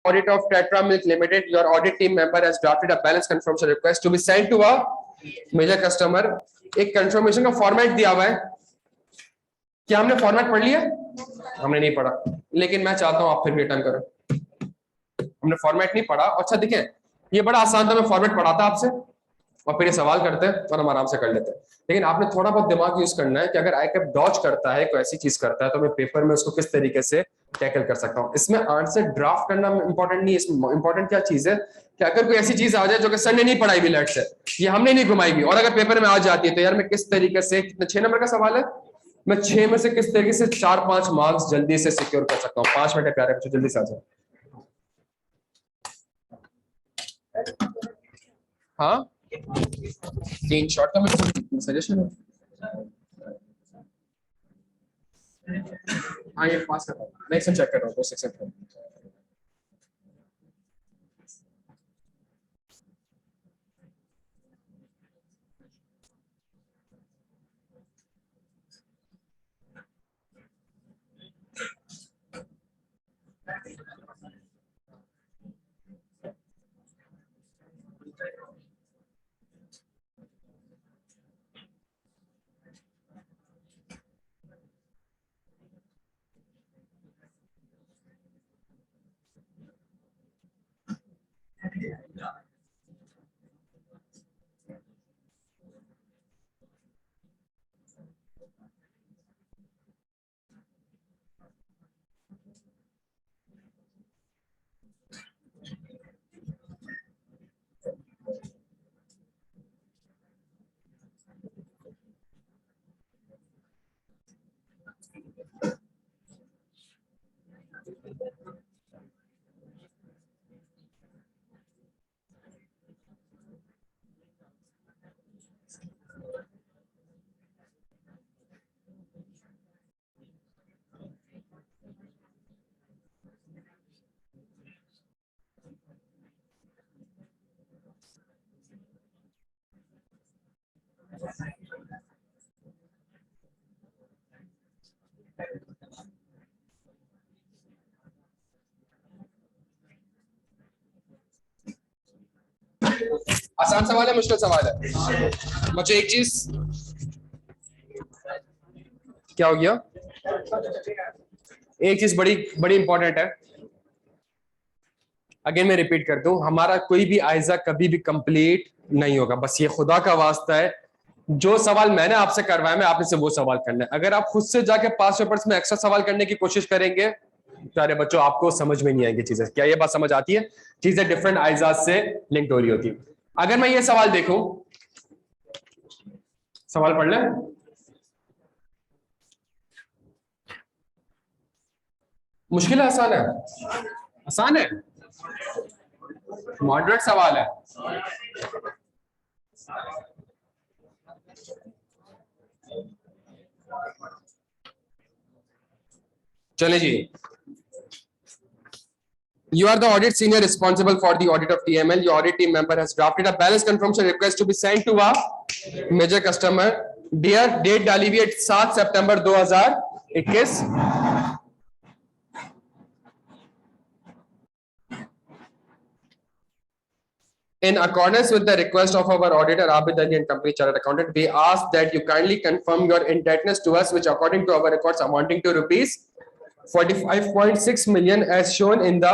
Audit of Tetra Milk Limited, your audit team member has drafted a balance confirmation request to be sent to a major customer. एक confirmation का format दिया हुआ है. क्या हमने format पढ़ लिया? हमने नहीं पढ़ा, लेकिन मैं चाहता हूं आप फिर भी रिटर्न करो. हमने format नहीं पढ़ा. अच्छा देखें, ये बड़ा आसान था, मैं format पढ़ाता आपसे और फिर ये सवाल करते हैं और हम आराम से कर लेते हैं. लेकिन आपने थोड़ा बहुत दिमाग यूज करना है कि अगर आई कैप डॉज करता है, कोई ऐसी चीज करता है, तो मैं पेपर में उसको किस तरीके से टैकल कर सकता हूं. इसमें आंसर ड्राफ्ट करना इंपॉर्टेंट नहीं है. इसमें इंपॉर्टेंट क्या चीज है कि अगर कोई ऐसी चीज आ जाए जो कि सर ने नहीं पढ़ाई भी, लेट से ये हमने नहीं घुमाई भी, और अगर पेपर में आ जाती है तो यार मैं किस तरीके से, कितना 6 नंबर का सवाल है, मैं 6 में से किस तरीके से 4-5 मार्क्स जल्दी से सिक्योर कर सकता हूँ. 5 मिनट है प्यारे बच्चों, जल्दी से आ जाओ. हाँ 3 शॉट का मेरे सजेशन है. हाँ ये पास कर रहा हूँ, नेक्स्ट चेक कर रहा हूँ. 6 सेकंड. आसान सवाल है, मुश्किल सवाल है बच्चों? एक चीज क्या हो गया, एक चीज बड़ी बड़ी इंपॉर्टेंट है. अगेन मैं रिपीट कर दूं, हमारा कोई भी आइजा कभी भी कंप्लीट नहीं होगा. बस ये खुदा का वास्ता है, जो सवाल मैंने आपसे करवाया मैं आपने से वो सवाल करना है. अगर आप खुद से जाके पास पेपर्स में एक्स्ट्रा सवाल करने की कोशिश करेंगे प्यारे बच्चों, आपको समझ में नहीं आएंगी चीजें. क्या ये बात समझ आती है? चीजें डिफरेंट आइजाज से लिंक्ड हो रही होती है. अगर मैं ये सवाल देखूं, सवाल पढ़ लें. मुश्किल है, आसान है? आसान है, मॉडरेट सवाल है. चले जी. You are the audit senior responsible for the audit of TML. Your audit team member has drafted a balance confirmation request to be sent to a major customer. Dear, date डाली हुई है 7 सितंबर 2021. In accordance with the request of our auditor Abid Ali and Company Chartered Accountant, we ask that you kindly confirm your indebtedness to us, which according to our records amounting to rupees 45.6 million as shown in the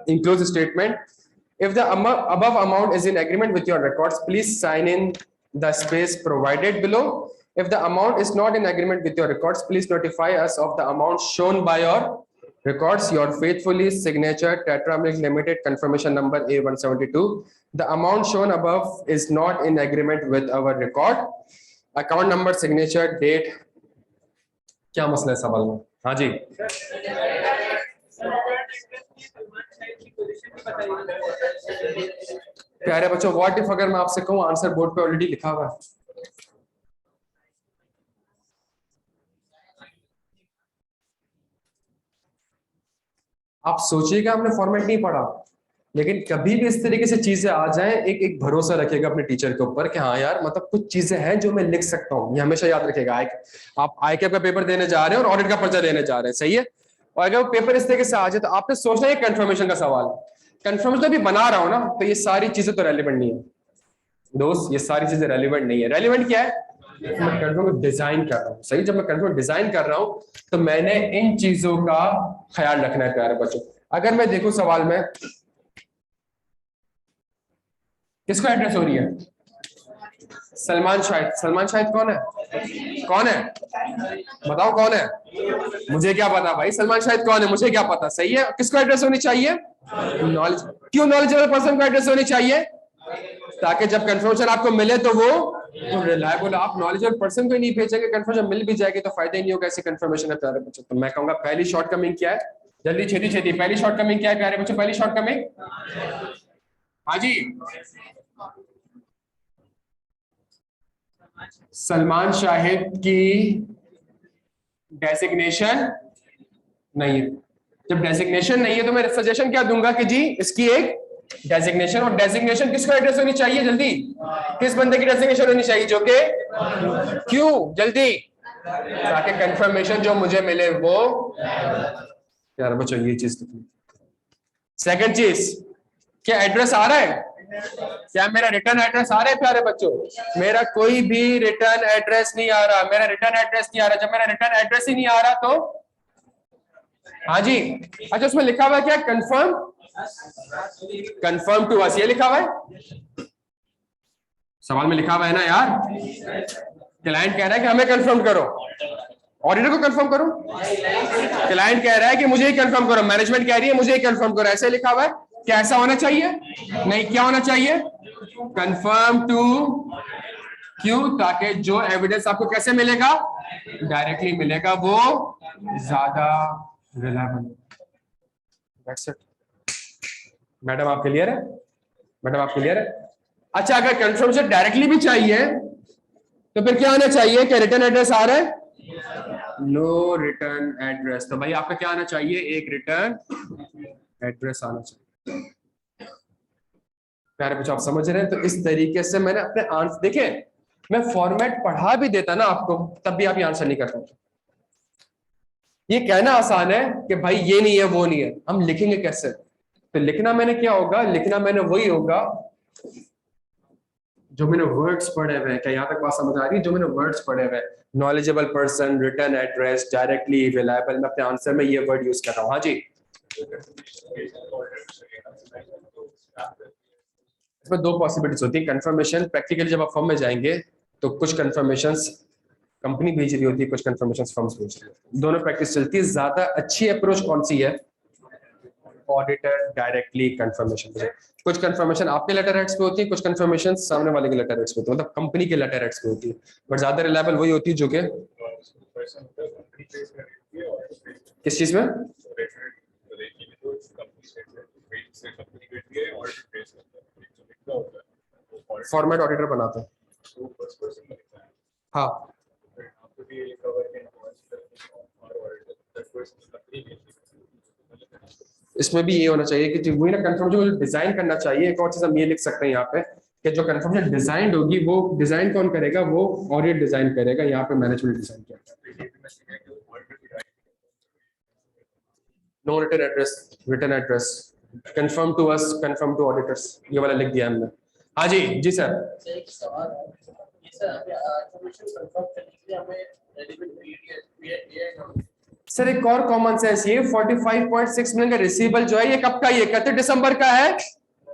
enclosed statement. If the above amount is in agreement with your records, please sign in the space provided below. If the amount is not in agreement with your records, please notify us of the amount shown by your records. Your faithfully signature Tetra Milk Limited, confirmation number A172. The amount shown above is not in agreement with our record. Account number, signature, date. क्या मसला है सवाल में? हाँ जी. प्यारे बच्चों, what if अगर मैं आपसे कहूं आंसर बोर्ड पे ऑलरेडी लिखा हुआ है? आप सोचिएगा हमने फॉर्मेट नहीं पढ़ा, लेकिन कभी भी इस तरीके से चीजें आ जाएं, एक भरोसा रखिएगा अपने टीचर के ऊपर कि हाँ यार मतलब कुछ चीजें हैं जो मैं लिख सकता हूँ. ये हमेशा याद रखिएगा. आप आईकेप का पेपर देने जा रहे हैं और ऑडिट का पर्चा देने जा रहे हैं, सही है? और अगर वो पेपर इस तरीके से आ जाए तो आपने सोचना है कंफर्मेशन का सवाल, कंफर्मेशन भी बना रहा हूं ना, तो ये सारी चीजें तो रेलिवेंट नहीं है दोस्त, ये सारी चीजें रेलिवेंट नहीं है। रेलिवेंट क्या है? मैं कंफर्म को डिजाइन कर रहा हूँ, सही। जब मैं कंफर्म डिजाइन कर रहा हूँ तो मैंने इन चीजों का ख्याल रखना है प्यारे बच्चों। अगर मैं देखूं सवाल में किसको एड्रेस हो रही है? सलमान शाहिद। सलमान शाहिद कौन है? कौन है? बताओ कौन है? मुझे क्या पता भाई, सलमान शाहिद कौन है मुझे क्या पता। सही है, किसको एड्रेस होनी चाहिए? नॉलेज। क्यों नॉलेजेबल पर्सन को एड्रेस होनी चाहिए? ताकि जब कंफर्मेशन आपको मिले तो वो रिलायबल। आप नॉलेजेबल पर्सन को ही नहीं भेजेंगे, कंफर्मेशन मिल भी जाएगी तो फायदा ही नहीं होगा। ऐसी कंफर्मेशन है प्यारे बच्चों। तो मैं कहूंगा पहली शॉर्टकमिंग क्या है? जल्दी छेती छेती, पहली शॉर्टकमिंग क्या है प्यारे बच्चों? पहली शॉर्टकमिंग, हाँ जी, सलमान शाहिद की डेजिग्नेशन नहीं है। जब डेजिग्नेशन नहीं है तो मैं सजेशन क्या दूंगा कि जी इसकी एक डेजिग्नेशन। और डेजिग्नेशन किसको एड्रेस होनी चाहिए? जल्दी, किस बंदे की डेजिग्नेशन होनी चाहिए? जो कि, क्यों? जल्दी, ताकि कंफर्मेशन जो मुझे मिले वो, यार बच्चों ये चीज। सेकंड चीज, क्या एड्रेस आ रहा है? क्या मेरा रिटर्न एड्रेस आ रहा है प्यारे बच्चों? मेरा कोई भी रिटर्न एड्रेस नहीं आ रहा, मेरा रिटर्न एड्रेस नहीं आ रहा। जब मेरा रिटर्न एड्रेस ही नहीं आ रहा तो, हाँ जी, अच्छा उसमें लिखा हुआ है क्या? कंफर्म, कंफर्म टू अस, ये लिखा हुआ है सवाल में, लिखा हुआ है ना यार। क्लाइंट कह रहा है कि हमें कंफर्म करो, ऑडिटर को कंफर्म करो। क्लाइंट कह रहा है कि मुझे ही कंफर्म करो, मैनेजमेंट कह रही है मुझे ही कंफर्म करो, ऐसे लिखा हुआ है। क्या ऐसा होना चाहिए? नहीं, क्या होना चाहिए? कंफर्म टू, क्यों? ताकि जो एविडेंस आपको कैसे मिलेगा? डायरेक्टली मिलेगा, वो ज्यादा रिलायबल। That's it. मैडम आप क्लियर है? मैडम आप क्लियर है? अच्छा, अगर कंफर्मेशन डायरेक्टली भी चाहिए तो फिर क्या आना चाहिए? क्या रिटर्न एड्रेस आ रहा है? No return address. तो भाई आपका क्या आना चाहिए? एक रिटर्न एड्रेस आना चाहिए। प्यारे बच्चों आप समझ रहे हैं? तो इस तरीके से मैंने अपने आंसर, देखें मैं फॉर्मेट पढ़ा भी देता ना आपको तब भी आप ये आंसर नहीं कर पाते। ये कहना आसान है कि भाई ये नहीं है वो नहीं है, हम लिखेंगे कैसे? तो लिखना मैंने क्या होगा? लिखना मैंने वही होगा जो मैंने वर्ड्स पढ़े हुए हैं। क्या यहाँ तक बात समझ आ रही है? जो मैंने वर्ड्स पढ़े हुए हैं, knowledgeable person, return address, directly reliable, मैं अपने आंसर में ये वर्ड यूज कर रहा हूँ। हाँ जी, इसमें दो पॉसिबिलिटीज होती है कंफर्मेशन। प्रैक्टिकली जब आप फॉर्म में जाएंगे तो कुछ कंफर्मेशंस कंपनी भेज रही होती है, कुछ कंफर्मेशंस फर्म्स भेज रही होती है, दोनों प्रैक्टिस चलती है। ज्यादा अच्छी अप्रोच कौन सी है? Auditor directly confirmation. कुछ कंफर्मेशन आपके लेटर हेड्स पे होती है, कुछ कंफर्मेशन सामने वाले के लेटर हेड्स पे होती है, मतलब कंपनी के लेटर हेड्स पे होती है, बट ज्यादा रिलायबल वही होती है जो कि किस चीज में फॉर्मेट ऑडिटर बनाते हैं। हाँ, इसमें भी ये होना चाहिए कि वही ना कंफर्मेशन डिजाइन करना चाहिए। एक और चीज हम ये लिख सकते हैं यहाँ पे कि जो कंफर्मेशन डिजाइन होगी वो डिजाइन कौन करेगा? वो ऑडिट डिजाइन करेगा। यहाँ पे मैनेजमेंट डिजाइन करेगा। No return address, return address, confirm to us, confirm to auditors, ये वाला लिख दिया हमने। हाँ जी, जी सर। सर एक और कॉमन सेंस, ये 45.6 मिलियन का रिसीवेबल जो है ये कब का? ये 31 दिसंबर का है,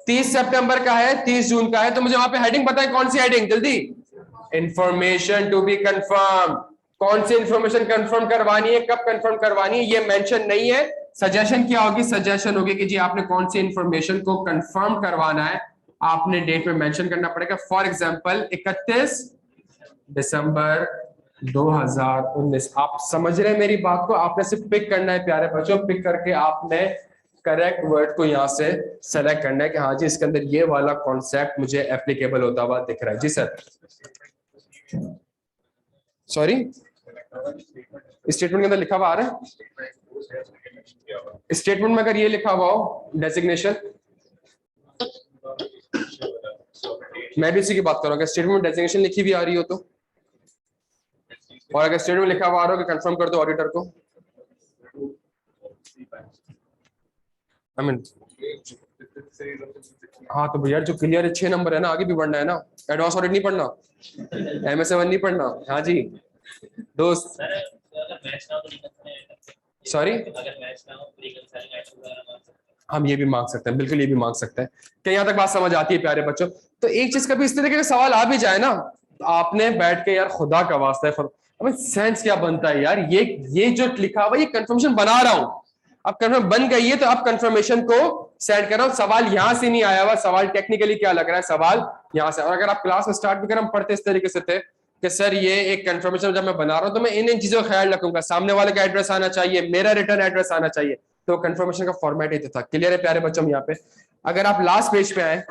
30 सितंबर का है, 30 जून का है। तो मुझे वहां पे हेडिंग बताएं, कौन सी हेडिंग? जल्दी, इंफॉर्मेशन टू बी कंफर्म। कौन सी इंफॉर्मेशन कंफर्म करवानी है, कब कंफर्म करवानी है, ये मेंशन नहीं है। सजेशन क्या होगी? सजेशन होगी कि जी आपने कौन सी इंफॉर्मेशन को कंफर्म करवाना है, आपने डेट में मेंशन करना पड़ेगा। फॉर एग्जांपल 31 दिसंबर 2019। आप समझ रहे हैं मेरी बात को? आपने सिर्फ पिक करना है प्यारे बच्चों, पिक करके आपने करेक्ट वर्ड को यहां से सेलेक्ट करना है कि हाँ जी इसके अंदर ये वाला कॉन्सेप्ट मुझे एप्लीकेबल होता हुआ दिख रहा है। जी सर, सॉरी, स्टेटमेंट के अंदर लिखा हुआ आ रहा है? स्टेटमेंट में अगर ये लिखा हुआ हो डेजिग्नेशन, मैं भी इसी की बात करूंगा। स्टेटमेंट डेजिग्नेशन लिखी हुई आ रही हो तो, और अगर स्टेटमेंट लिखा हुआ आ रहा हो कि कंफर्म कर दो ऑडिटर को, आई मीन हाँ तो भैया जो क्लियर है 6 नंबर है ना, आगे भी बढ़ना है ना, एडवांस ऑडिट नहीं पढ़ना, MS1 नहीं पढ़ना। हाँ जी दोस्त, सॉरी हम ये भी मांग सकते हैं, बिल्कुल ये भी मांग सकते हैं। क्या यहाँ तक बात समझ आती है प्यारे बच्चों? तो एक चीज कभी इस तरीके का सवाल आ भी जाए ना, तो आपने बैठ के यार खुदा का वास्ता है, अबे सेंस क्या बनता है यार, ये जो लिखा हुआ ये कंफर्मेशन बना रहा हूं, अब कंफर्म बन गई है तो अब कंफर्मेशन को सेट कर रहा हूं। सवाल यहां से नहीं आया हुआ, सवाल टेक्निकली क्या लग रहा है, सवाल यहां से। और अगर आप क्लास में स्टार्ट भी करें, हम पढ़ते इस तरीके से थे कि सर ये एक कंफर्मेशन जब मैं बना रहा हूं तो मैं इन चीजों का ख्याल रखूंगा, सामने वाले का एड्रेस आना चाहिए, मेरा रिटर्न एड्रेस आना चाहिए, तो कंफर्मेशन का फॉर्मेट ही था। क्लियर है प्यारे बच्चों? यहाँ पे अगर आप लास्ट पेज पे आए